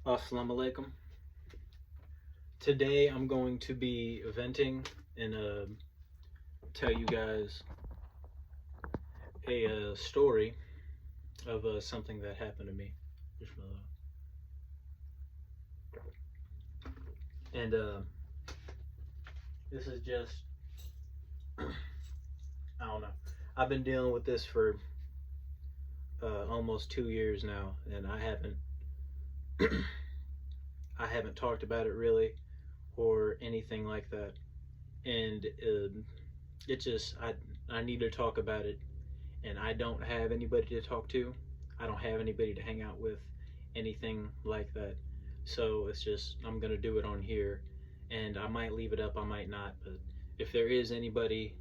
Assalamu alaikum. Today I'm going to be venting and tell you guys a story of something that happened to me. And this is just, I don't know. I've been dealing with this for almost 2 years now, and I haven't talked about it really or anything like that. And it just I need to talk about it, and I don't have anybody to talk to. I don't have anybody to hang out with, anything like that. So it's just I'm gonna do it on here, and I might leave it up, I might not. But if there is anybody,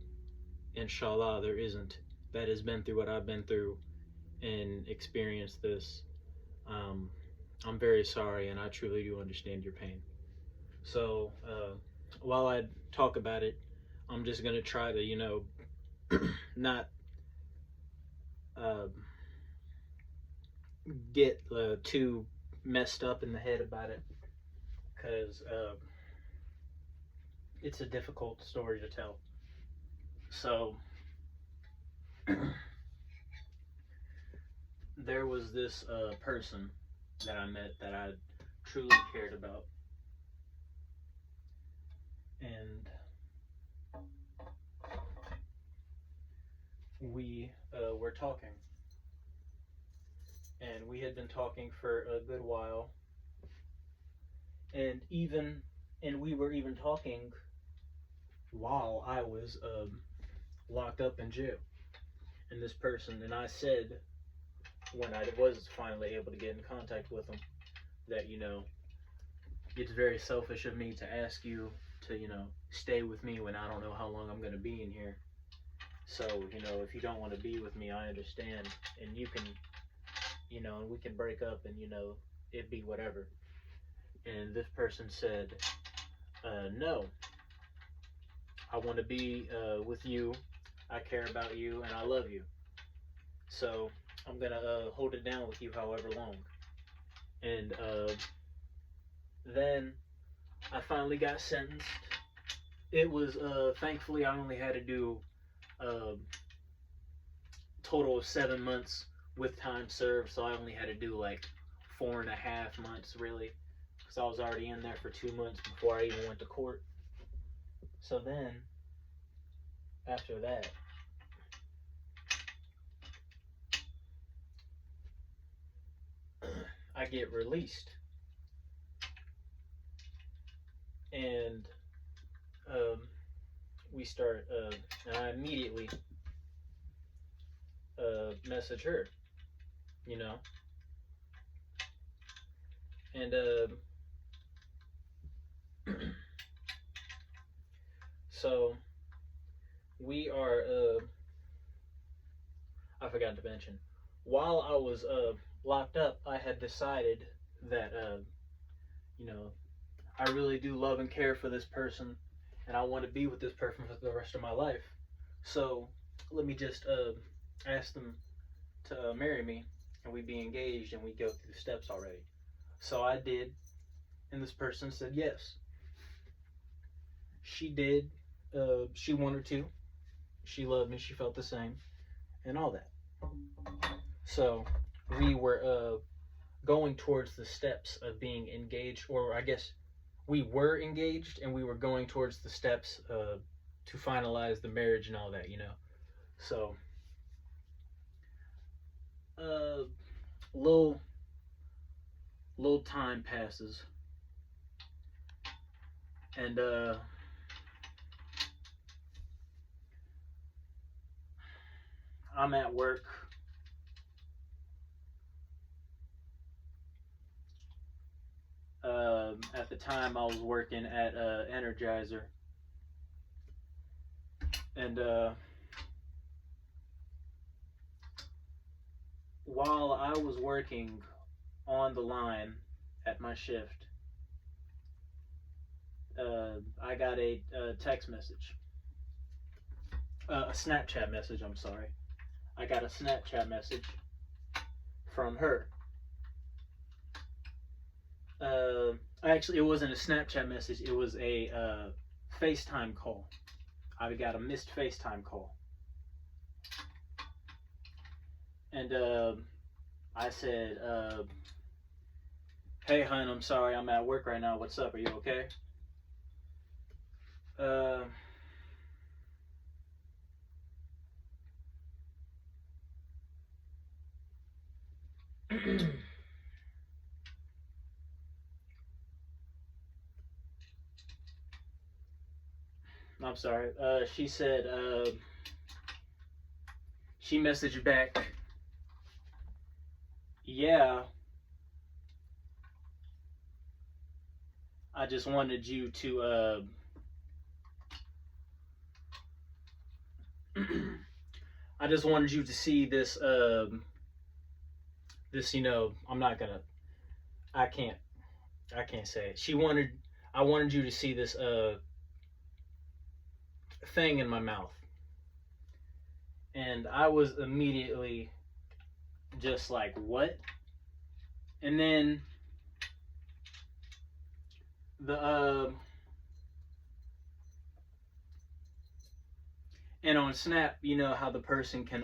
inshallah, there isn't, that has been through what I've been through and experienced this, um, I'm very sorry, and I truly do understand your pain. So while I talk about it, I'm just gonna try to, not uh, get too messed up in the head about it, because it's a difficult story to tell. So there was this person that I met that I truly cared about, and we were talking, and we had been talking for a good while, and we were even talking while I was locked up in jail. And this person, and I said, when I was finally able to get in contact with him, that it's very selfish of me to ask you to stay with me when I don't know how long I'm going to be in here. So if you don't want to be with me, I understand, and you can, and we can break up, and it be whatever. And this person said, no, I want to be with you, I care about you, and I love you. So I'm gonna hold it down with you however long. And then I finally got sentenced. It was thankfully I only had to do a total of 7 months with time served, so I only had to do like 4.5 months really, because I was already in there for 2 months before I even went to court. So then after that, I get released, and we start, and I immediately message her, you know, and so we are. I forgot to mention, while I was locked up, I had decided that you know I really do love and care for this person, and I want to be with this person for the rest of my life. So let me just ask them to marry me, and we be engaged, and we go through the steps already. So I did, and this person said yes. She did. She wanted to. She loved me. She felt the same, and all that. So we were going towards the steps of being engaged, or I guess we were engaged, and we were going towards the steps to finalize the marriage and all that, So, uh, little little time passes, and I'm at work. At the time, I was working at Energizer, and while I was working on the line at my shift, I got a text message, a Snapchat message. I'm sorry, I got a Snapchat message from her, Actually, it wasn't a Snapchat message. It was a FaceTime call. I got a missed FaceTime call. And I said, hey, hun, I'm sorry. I'm at work right now. What's up? Are you okay? Uh, I'm sorry. She said, she messaged back, yeah, I just wanted you to, I just wanted you to see this, this, I'm not gonna, I can't, I can't say it. I wanted you to see this, thing in my mouth. And I was immediately just like, what? And then and on Snap, you know how the person can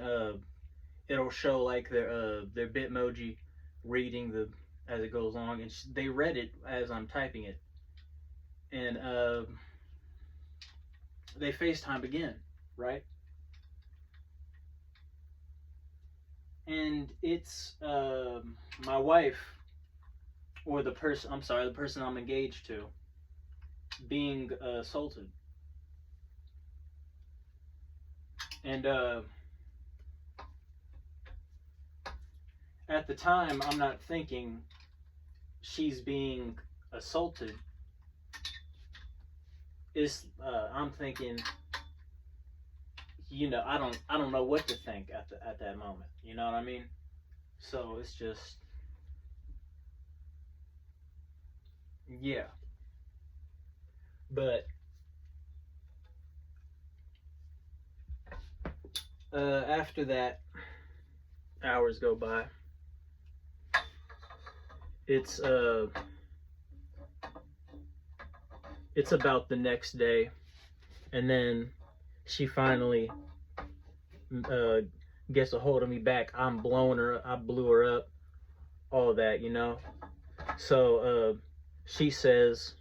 it'll show like their Bitmoji reading as it goes along, and they read it as I'm typing it, and they FaceTime again, right? And it's my wife, or the person I'm engaged to, being assaulted. And at the time, I'm not thinking she's being assaulted. I'm thinking, I don't know what to think at that moment. You know what I mean? So it's just, yeah. But after that, hours go by. It's about the next day, and then she finally gets a hold of me back. I blew her up, all that, So she says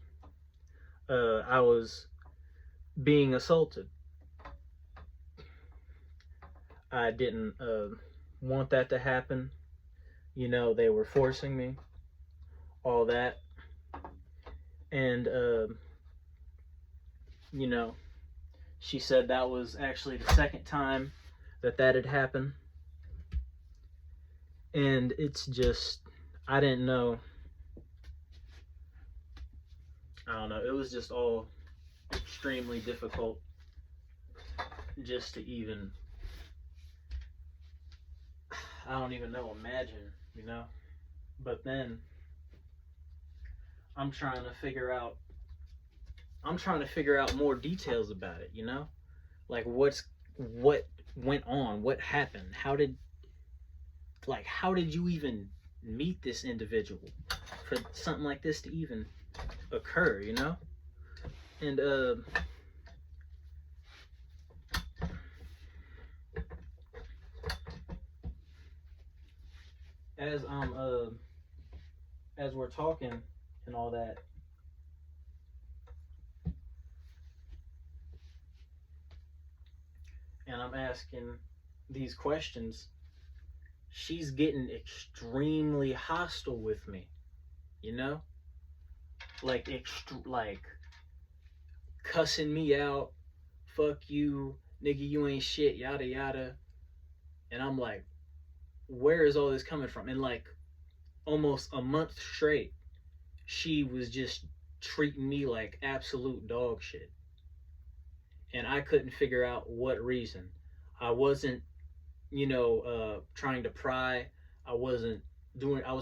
I was being assaulted. I didn't want that to happen. They were forcing me, all that. And she said that was actually the second time that had happened. And it's just, I didn't know. I don't know. It was just all extremely difficult just to even, I don't even know, imagine, But then I'm trying to figure out more details about it, Like what went on, what happened, how did you even meet this individual for something like this to even occur, And as we're talking and all that, and I'm asking these questions, she's getting extremely hostile with me, like cussing me out, fuck you, nigga, you ain't shit, yada yada. And I'm like, where is all this coming from? And like almost a month straight, she was just treating me like absolute dog shit. And I couldn't figure out what reason. I wasn't, trying to pry. I was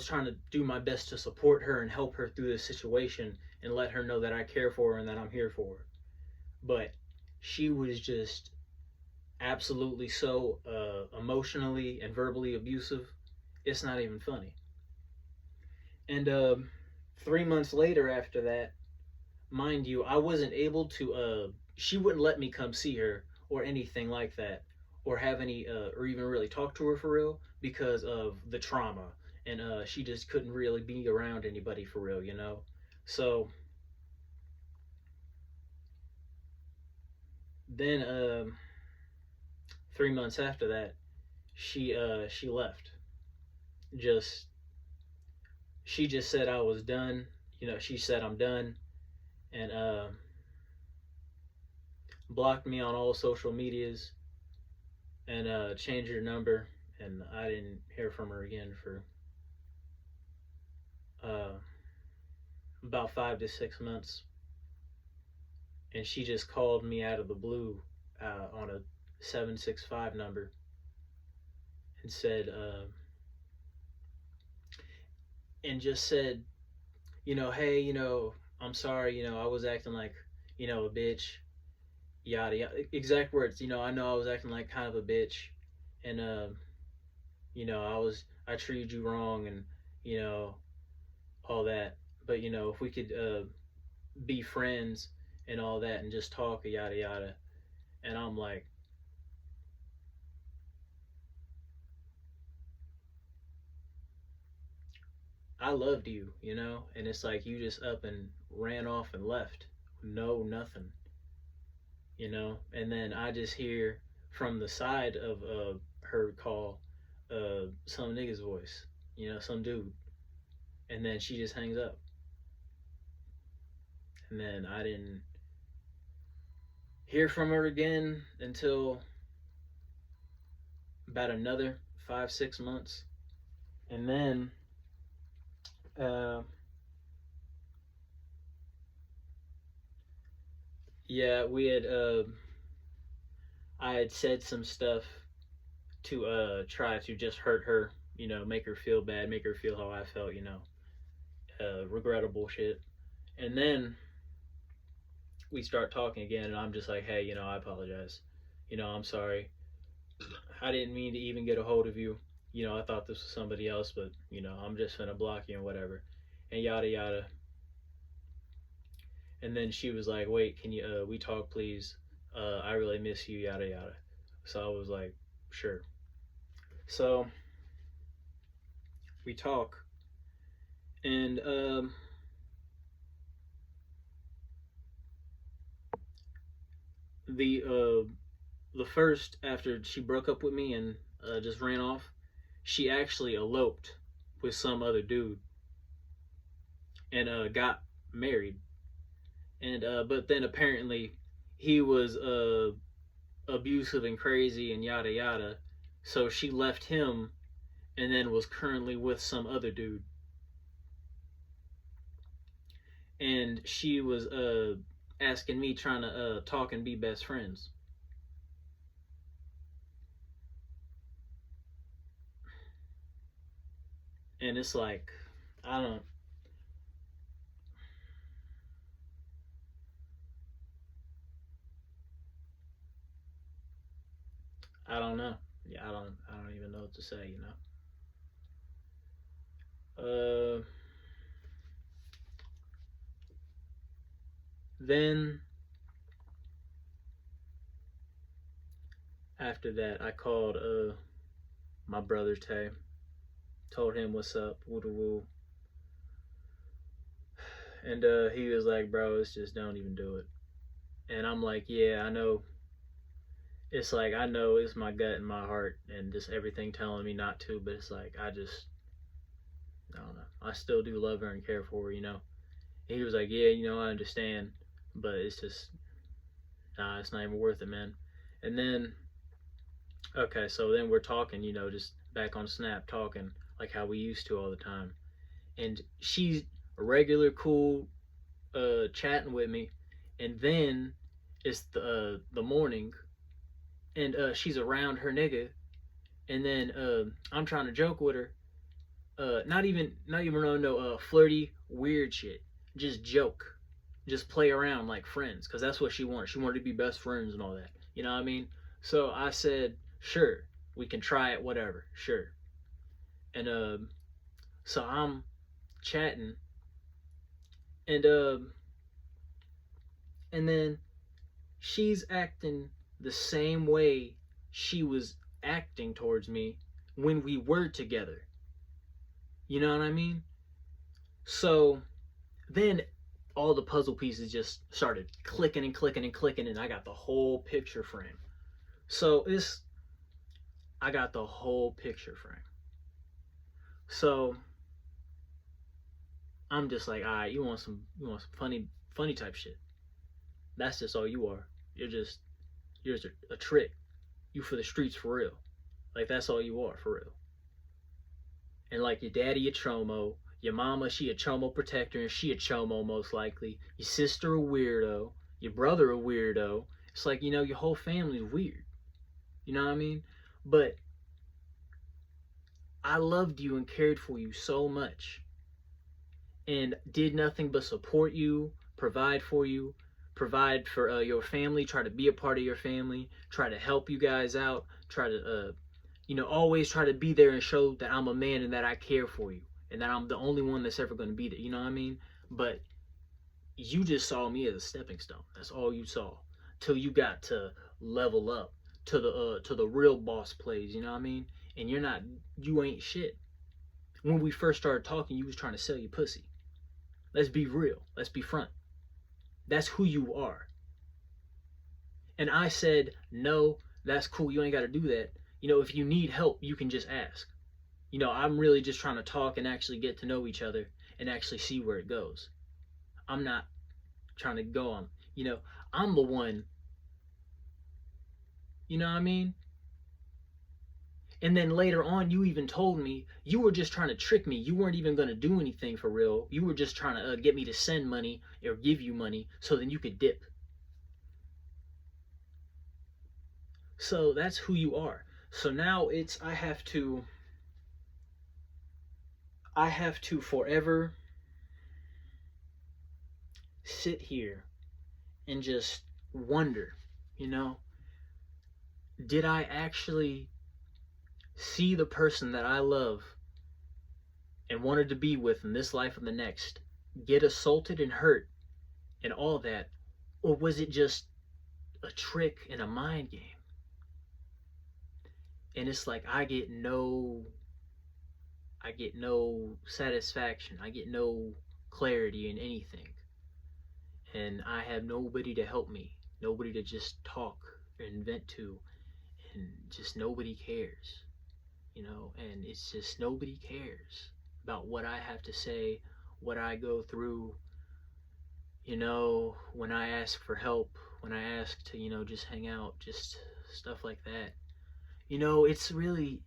trying to do my best to support her and help her through this situation and let her know that I care for her and that I'm here for her. But she was just absolutely so emotionally and verbally abusive. It's not even funny. And 3 months later after that, mind you, I wasn't able to she wouldn't let me come see her or anything like that, or have any or even really talk to her for real, because of the trauma. And she just couldn't really be around anybody for real, you know. So then 3 months after that, she left. Just she just said I was done. You know, she said I'm done, and blocked me on all social medias, and changed her number. And I didn't hear from her again for uh, about 5 to 6 months. And she just called me out of the blue on a 765 number and said, and just said, you know, hey, you know, I'm sorry, you know, I was acting like, you know, a bitch, yada yada. Exact words, you know, I know I was acting like kind of a bitch, and you know, I treated you wrong, and you know, all that. But you know, if we could be friends and all that, and just talk, yada yada. And I'm like, I loved you, you know, and it's like you just up and ran off and left, no nothing, you know. And then I just hear from the side of her call, some nigga's voice, you know, some dude, and then she just hangs up. And then I didn't hear from her again until about another 5 6 months. And then uh, yeah, we had I had said some stuff to try to just hurt her, you know, make her feel bad, make her feel how I felt, you know, regrettable shit. And then we start talking again, and I'm just like, hey, you know, I apologize. You know, I'm sorry. I didn't mean to even get a hold of you. You know, I thought this was somebody else, but you know, I'm just gonna block you and whatever, and yada yada. And then she was like, wait, can you we talk please? I really miss you, yada yada. So I was like, sure. So we talk, and the first, after she broke up with me and just ran off, she actually eloped with some other dude and got married. And but then apparently he was abusive and crazy and yada yada. So she left him and then was currently with some other dude. And she was asking me, trying to talk and be best friends. And it's like, I don't I don't know. Yeah, I don't even know what to say, you know. Then after that, I called my brother Tay, told him what's up, woo woo, and he was like, bro, it's just don't even do it. And I'm like, yeah, I know. It's like, I know it's my gut and my heart and just everything telling me not to, but it's like, I don't know. I still do love her and care for her, you know. And he was like, yeah, you know, I understand, but it's just, nah, it's not even worth it, man. And then, okay, so then we're talking, you know, just back on Snap, talking like how we used to all the time. And she's a regular, cool, chatting with me. And then it's the morning, and she's around her nigga. And then I'm trying to joke with her. Not even no flirty, weird shit. Just joke, just play around like friends, cause that's what she wanted. She wanted to be best friends and all that. You know what I mean? So I said, sure, we can try it, whatever, sure. And so I'm chatting, And and then she's acting the same way she was acting towards me when we were together. You know what I mean? So then all the puzzle pieces just started clicking and clicking and clicking, and I got the whole picture frame. So I got the whole picture frame. So I'm just like, all right, you want some funny type shit. That's just all you are. You're just a trick. You for the streets for real. Like that's all you are for real. And like your daddy a chomo, your mama she a chomo protector and she a chomo most likely. Your sister a weirdo, your brother a weirdo. It's like, you know, your whole family's weird. You know what I mean? But I loved you and cared for you so much and did nothing but support you, provide for your family, try to be a part of your family, try to help you guys out, try to, always try to be there and show that I'm a man and that I care for you and that I'm the only one that's ever going to be there. You know what I mean? But you just saw me as a stepping stone. That's all you saw till you got to level up to the real boss plays. You know what I mean? And you ain't shit. When we first started talking, you was trying to sell your pussy. Let's be real. Let's be front. That's who you are. And I said, no, that's cool. You ain't got to do that. You know, if you need help, you can just ask. You know, I'm really just trying to talk and actually get to know each other and actually see where it goes. I'm not trying to go on, I'm the one, you know what I mean? And then later on, you even told me you were just trying to trick me. You weren't even going to do anything for real. You were just trying to get me to send money or give you money so then you could dip. So that's who you are. So now I have to forever sit here and just wonder, did I actually see the person that I love and wanted to be with in this life and the next get assaulted and hurt and all that? Or was it just a trick and a mind game? And it's like I get no satisfaction. I get no clarity in anything. And I have nobody to help me. Nobody to just talk and vent to. And just nobody cares. And it's just nobody cares about what I have to say, what I go through, when I ask for help, when I ask to, just hang out, just stuff like that. It's really,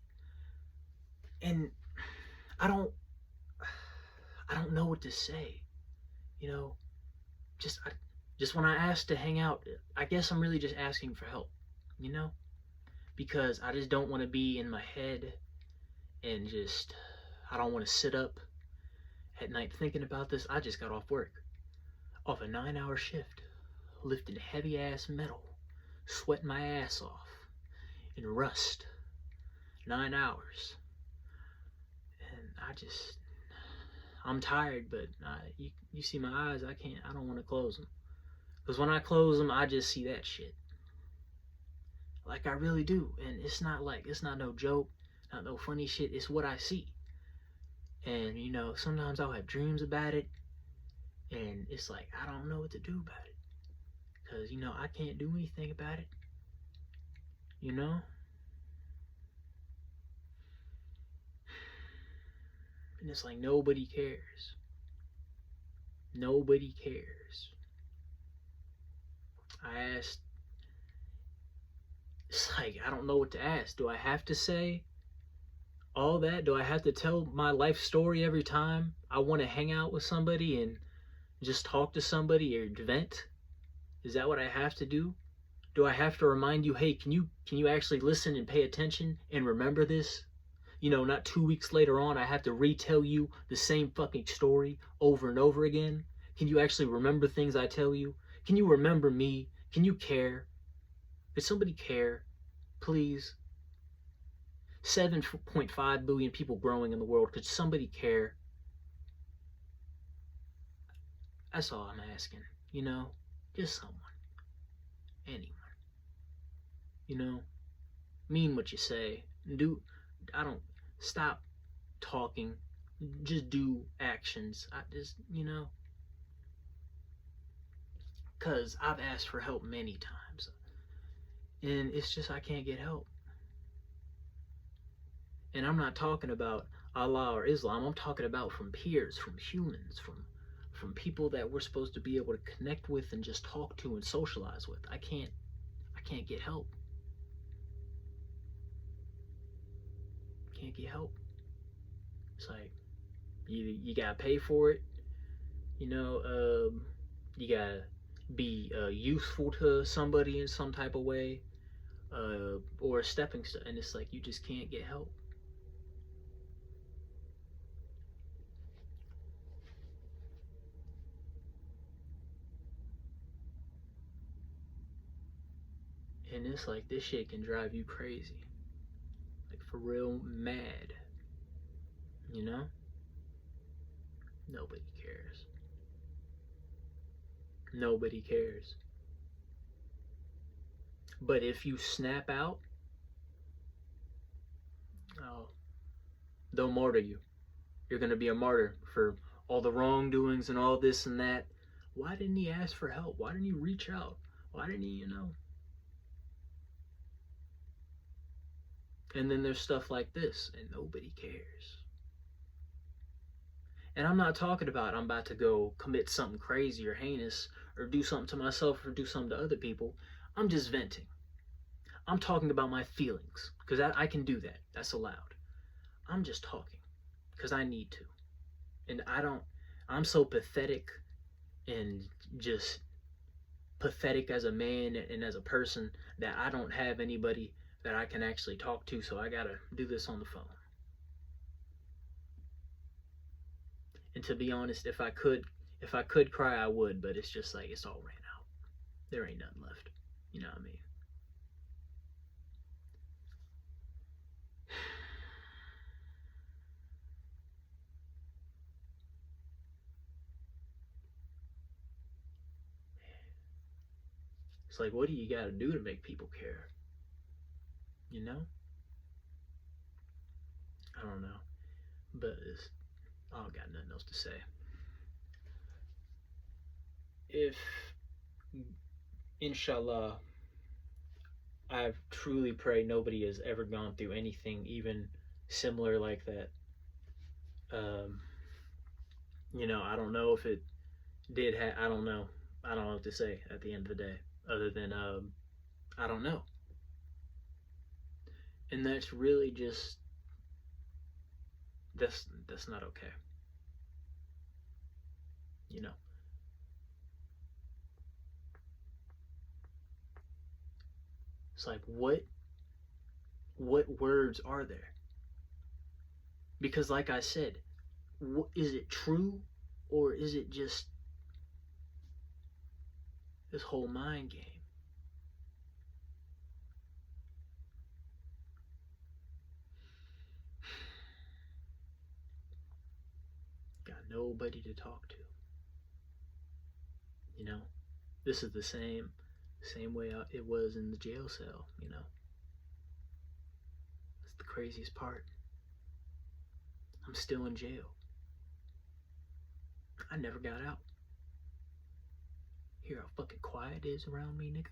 and I don't know what to say, just when I ask to hang out, I guess I'm really just asking for help, because I just don't want to be in my head and I don't want to sit up at night thinking about this. I just got off work, off a 9-hour shift, lifting heavy ass metal, sweating my ass off in rust, 9 hours. And I'm tired, but you see my eyes, I don't want to close them. Because when I close them, I just see that shit. Like I really do. And it's not no joke, not no funny shit. It's what I see. And, sometimes I'll have dreams about it. And it's like, I don't know what to do about it. Because, I can't do anything about it. And it's like nobody cares. Nobody cares. I asked, it's like, I don't know what to ask. Do I have to say all that? Do I have to tell my life story every time I want to hang out with somebody and just talk to somebody or vent? Is that what I have to do? Do I have to remind you, hey, can you actually listen and pay attention and remember this? Not 2 weeks later on, I have to retell you the same fucking story over and over again. Can you actually remember things I tell you? Can you remember me? Can you care? Could somebody care? Please. 7.5 billion people growing in the world. Could somebody care? That's all I'm asking. You know, just someone, anyone. You know, mean what you say. Do I don't stop talking. Just do actions. I just, cause I've asked for help many times, and it's just I can't get help. And I'm not talking about Allah or Islam. I'm talking about from peers, from humans, from people that we're supposed to be able to connect with and just talk to and socialize with. I can't get help. Can't get help. It's like you gotta pay for it. You gotta be useful to somebody in some type of way, or a stepping stone. And it's like you just can't get help. And it's like this shit can drive you crazy, like for real mad. You know, nobody cares. Nobody cares. But if you snap out, oh, they'll martyr you. You're gonna be a martyr for all the wrongdoings and all this and that. Why didn't he ask for help? Why didn't he reach out? Why didn't he, And then there's stuff like this, and nobody cares. And I'm not talking about I'm about to go commit something crazy or heinous or do something to myself or do something to other people. I'm just venting. I'm talking about my feelings because I can do that. That's allowed. I'm just talking because I need to. And I'm so pathetic and just pathetic as a man and as a person that I don't have anybody that I can actually talk to, so I gotta do this on the phone. And to be honest, if I could cry, I would, but it's just like it's all ran out. There ain't nothing left. You know what I mean? It's like, what do you gotta do to make people care? You know? I don't know. But I don't got nothing else to say. If, inshallah, I truly pray nobody has ever gone through anything even similar like that. I don't know if it did I don't know. I don't know what to say at the end of the day other than I don't know. And that's really just that's not okay. You know. It's like what words are there? Because like I said, is it true or is it just this whole mind game? Got nobody to talk to. You know, this is the same way it was in the jail cell. That's the craziest part. I'm still in jail. I never got out. Hear how fucking quiet it is around me, nigga?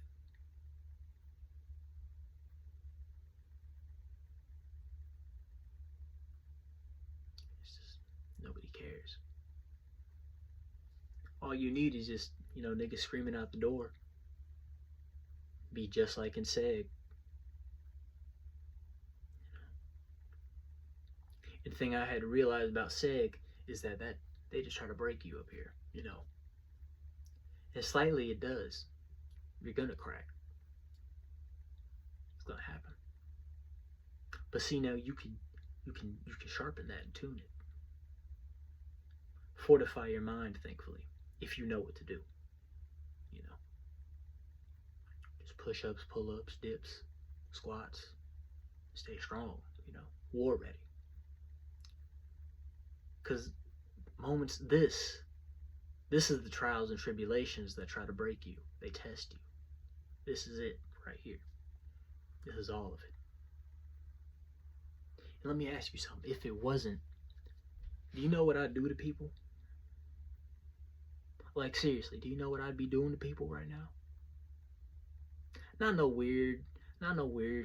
It's just, nobody cares. All you need is just, niggas screaming out the door. Be just like in SEG. And the thing I had to realize about SEG is that they just try to break you up here, And slightly it does. You're gonna crack. It's gonna happen. But see, now you can sharpen that and tune it. Fortify your mind, thankfully, if you know what to do. Just push-ups, pull-ups, dips, squats. Stay strong, war ready. Because moments, this This is the trials and tribulations that try to break you. They test you. This is it right here. This is all of it. And let me ask you something. If it wasn't, do you know what I'd do to people? Like, seriously, do you know what I'd be doing to people right now? Not no weird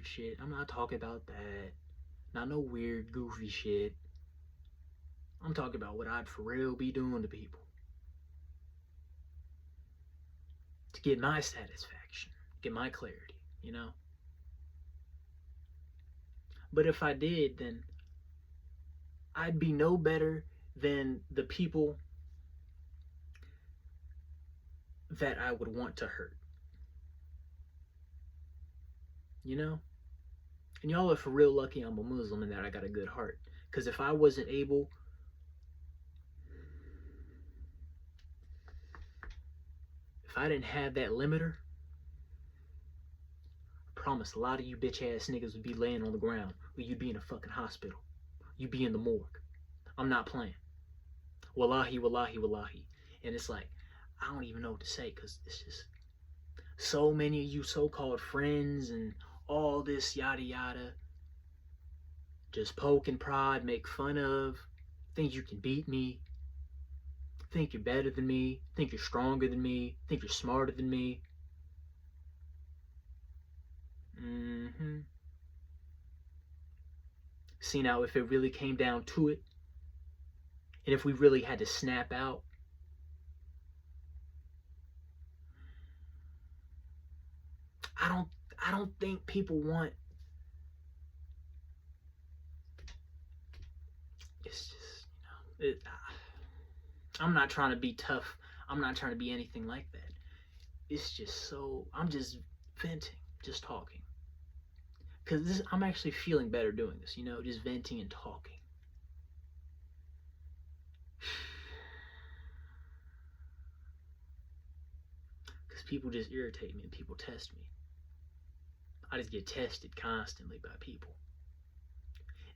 shit. I'm not talking about that. Not no weird, goofy shit. I'm talking about what I'd for real be doing to people. To get my satisfaction, get my clarity, you know? But if I did, then I'd be no better than the people that I would want to hurt. You know? And y'all are for real lucky I'm a Muslim and that I got a good heart. Because if I wasn't able... If I didn't have that limiter, I promise a lot of you bitch ass niggas would be laying on the ground, or you'd be in a fucking hospital. You'd be in the morgue. I'm not playing. Wallahi, wallahi, wallahi. And it's like, I don't even know what to say, because it's just so many of you so-called friends and all this yada yada just poke and prod, make fun of, think you can beat me, think you're better than me, think you're stronger than me, think you're smarter than me. See, now if it really came down to it, and if we really had to snap out, I don't think people want... It's just, you know, I'm not trying to be tough. I'm not trying to be anything like that. It's just so... I'm just venting, just talking. Because I'm actually feeling better doing this, you know, just venting and talking. Because people just irritate me and people test me. I just get tested constantly by people.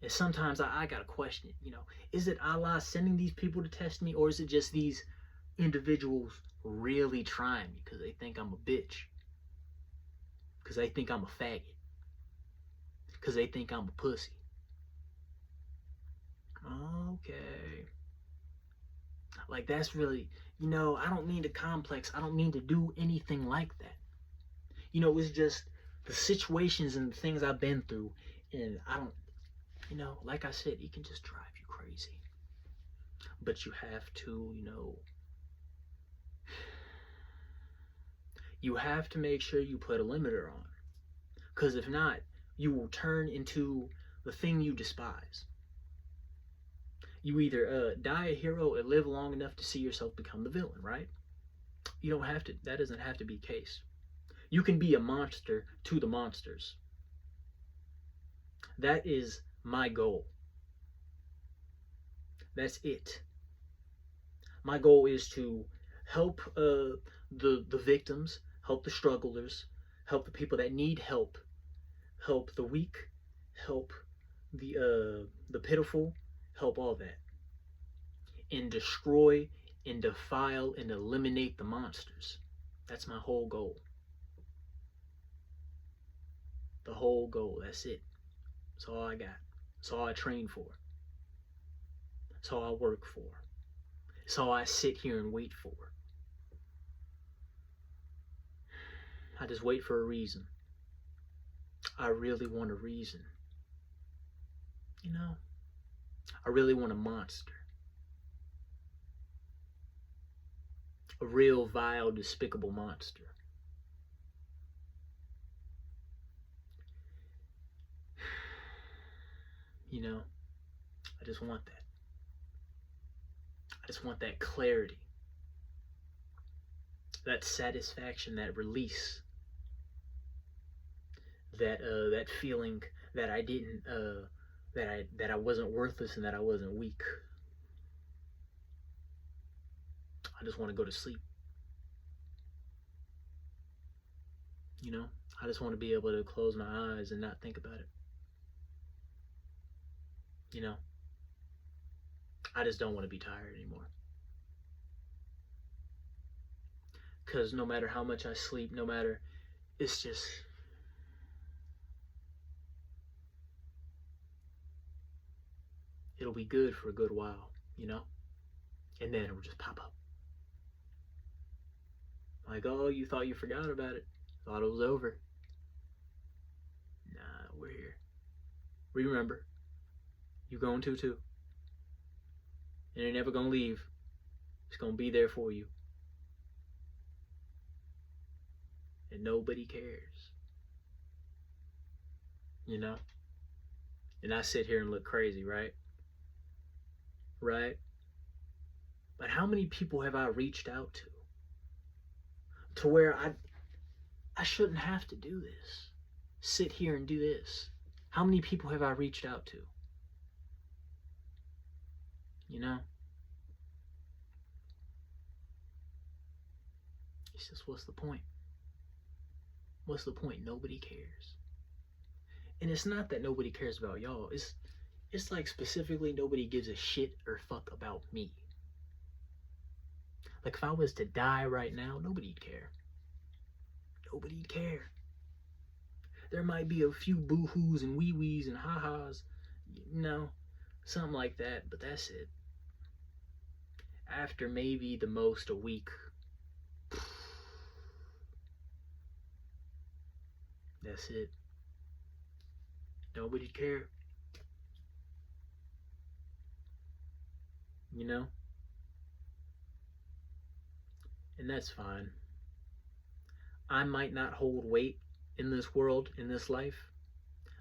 And sometimes I gotta question it, you know, is it Allah sending these people to test me, or is it just these individuals really trying me because they think I'm a bitch? Because they think I'm a faggot? Because they think I'm a pussy? Okay. Like, that's really, you know, I don't mean to complex. I don't mean to do anything like that. You know, it's just the situations and the things I've been through, and I don't, you know, like I said, it can just drive you crazy. But you have to, you know, you have to make sure you put a limiter on. Because if not, you will turn into the thing you despise. You either die a hero or live long enough to see yourself become the villain, right? You don't have to, that doesn't have to be the case. You can be a monster to the monsters. That is my goal. That's it. My goal is to help the victims, help the strugglers, help the people that need help the weak, help the pitiful, help all that, and destroy and defile and eliminate the monsters. That's my whole goal. The whole goal. That's it. That's all I got. That's all I train for. That's all I work for. That's all I sit here and wait for. I just wait for a reason. I really want a reason. You know? I really want a monster. A real, vile, despicable monster. You know? I just want that. I just want that clarity. That satisfaction, that release. That feeling that I didn't, that I wasn't worthless and that I wasn't weak. I just want to go to sleep. You know, I just want to be able to close my eyes and not think about it. You know, I just don't want to be tired anymore. Because no matter how much I sleep, no matter, it's just, it'll be good for a good while, you know? And then it'll just pop up. Like, oh, you thought you forgot about it. Thought it was over. Nah, we're here. Remember, you going to too. And you're never gonna leave. It's gonna be there for you. And nobody cares. You know? And I sit here and look crazy, right? Right? But how many people have I reached out to? To where I shouldn't have to do this. Sit here and do this. How many people have I reached out to? You know? It's just, what's the point? What's the point? Nobody cares. And it's not that nobody cares about y'all. It's like specifically nobody gives a shit or fuck about me. Like if I was to die right now, nobody'd care. Nobody'd care. There might be a few boo-hoos and wee-wees and ha-has, you know, something like that, but that's it. After maybe the most a week, that's it. Nobody'd care. You know? And that's fine. I might not hold weight in this world, in this life,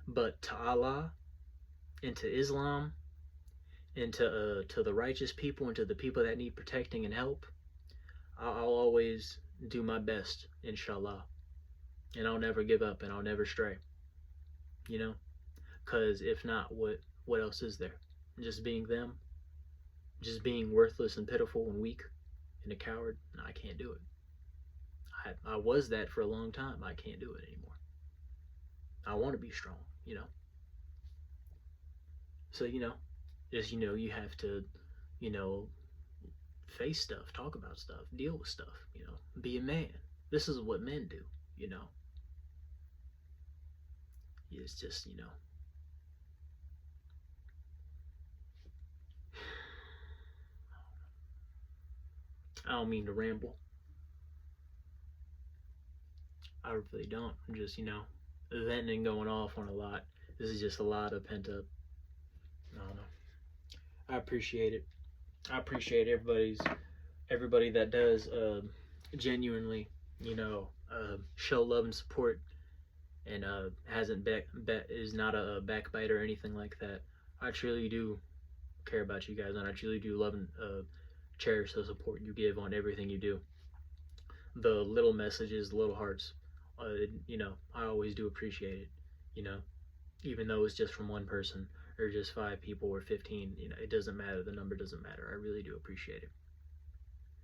but to Allah and to Islam and to the righteous people and to the people that need protecting and help, I'll always do my best, inshallah. And I'll never give up and I'll never stray. You know? Because if not, what else is there? Just being them? Just being worthless and pitiful and weak and a coward? No, I can't do it. I was that for a long time. I can't do it anymore. I want to be strong, you know? So, you know, just, you know, you have to, you know, face stuff, talk about stuff, deal with stuff, you know, be a man. This is what men do, you know? It's just, you know, I don't mean to ramble. I really don't. I'm just, you know, venting and going off on a lot. This is just a lot of pent up. I don't know. I appreciate it. I appreciate everybody that does genuinely, you know, show love and support, and hasn't is not a backbiter or anything like that. I truly do care about you guys, and I truly do love and cherish the support you give on everything you do. The little messages, the little hearts, you know, I always do appreciate it, you know, even though it's just from one person or just 5 people or 15, you know, it doesn't matter. The number doesn't matter. I really do appreciate it.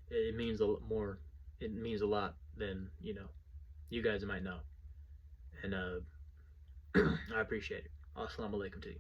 It means a lot more. It means a lot than, you know, you guys might know. And I appreciate it. Assalamu alaikum to you.